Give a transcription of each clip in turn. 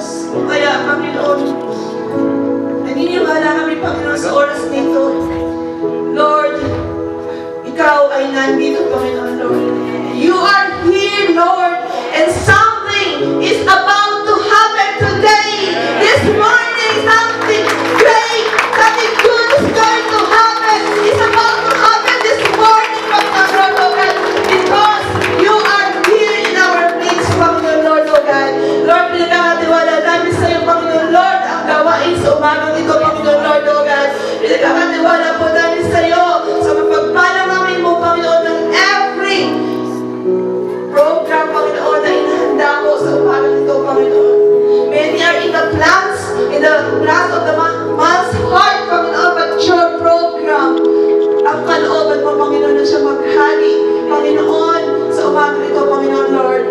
Diyos. Kaya, Panginoon, naniniwala kami, Panginoon, sa oras nito. Lord, Ikaw ay nandito, Panginoon, Lord. You are here, Lord, and something is about to happen today. This morning, something great, something good is going to happen. It's about to happen this morning, Panginoon, Lord, God, because you are here in our midst, Panginoon, Lord, God. Lord, pinagkakatiwala namin sa iyo, Panginoon, Lord, ang gawain sa umagang ito, Panginoon, Lord, God. Pinagkakatiwala po namin sa iyo sa mapagpalang namin mo, Panginoon, ng every program, Panginoon, na inahanda mo sa umagang ito, Panginoon. Many are in the plans of the man's heart, Panginoon, but your program, ang kalooban mo, Panginoon, na siya maghali, Panginoon, sa umagang ito, Panginoon, Lord.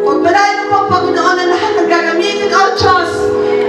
Pagpalain mo po, Panginoon, ang lahat ng gagamitin, O Diyos.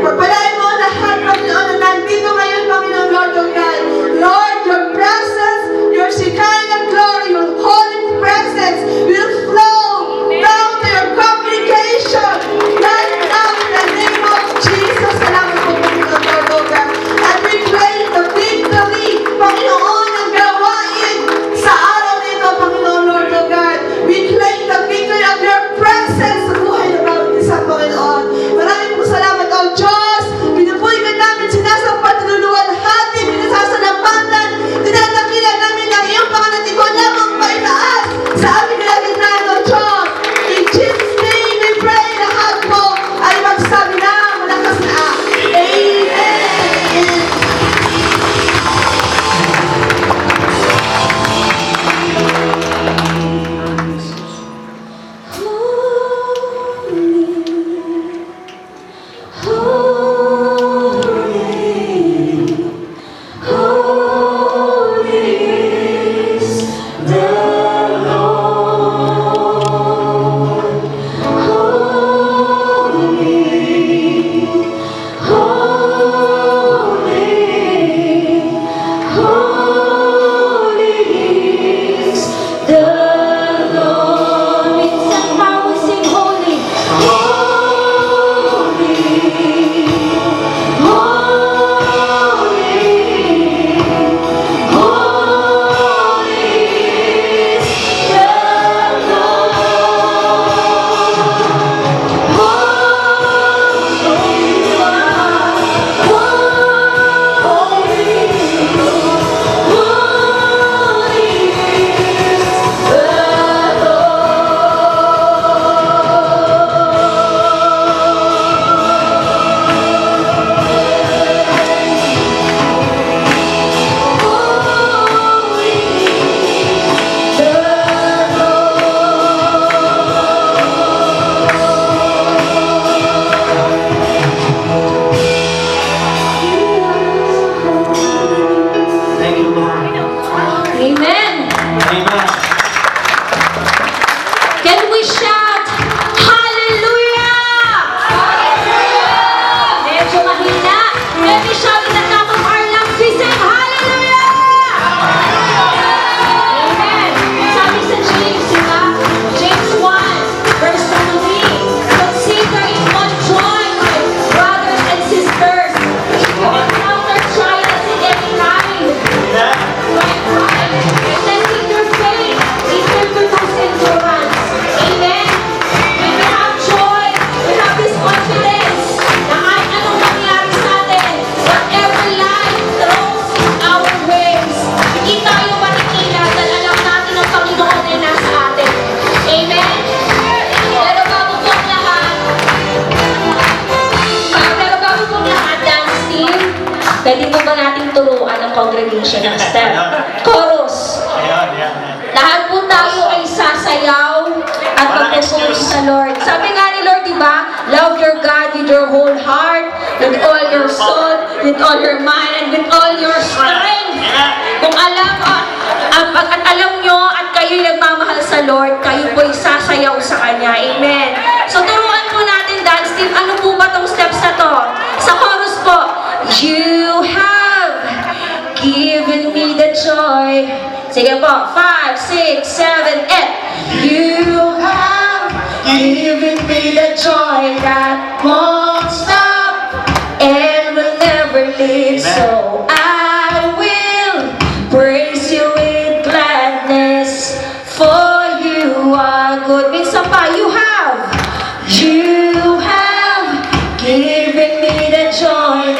Pagpalain mo ang lahat, Panginoon, na nandito ngayon, Panginoon, Lord, O God. Lord, your presence, your Shekinah glory, your holy presence will flow down to your congregation right now in the name of Jesus. Salamat po, Panginoon, Lord, O God. And we claim the victory, Panginoon, ang gawain sa araw nito, Panginoon, Lord, O God. We claim the victory of your presence sa buhay ng bawat isa, Panginoon. Maraming po salamat, O Diyos. Pinupuy ka namin, sinasampat, tinuluwalhati, pinasasalamatan, tinatakilan namin ang iyong panganatigon lamang paitaas sa aming kalagitnaan, O Diyos. In Jesus' name we pray, lahat po ay magsabi na malakas na Amen. Thank you, Lord. Amen. Amen. Can we shout, Hallelujah! Medyo mahina. Can we shout in the top of our lungs? We say, Hallelujah! Amen. Sabi sa James, diba? James 1, verse 17. Consider it one joy, my brothers and sisters, if you encounter trials in any kind. Testing your faith, it will produce endurance. Amen. When we have joy, we have this confidence na kahit anong mangyari sa atin, whatever life throws our ways, hindi tayo manikila dahil alam natin ang Panginoon ay nasa atin. Amen. Pero bago pong lahat, dance team, pwede mo ba nating turuan ang congregation ng step? Chorus. Ayan, ayan, ayan. Lahat po tayo ay sasayaw at magpupuri sa Lord. Sabi nga ni Lord, di ba? Love your God with your whole heart, with all your soul, with all your mind, and with all your strength. Kung alam at alam nyo at kayo'y nagmamahal sa Lord, kayo po'y sasayaw sa Kanya. Amen. So turuan po natin, dance team, ano po ba tong steps na to? Sa chorus po, you have given me the joy. Sige po, 5, 6, 7, 8. You have given me the joy that won't stop. Lord.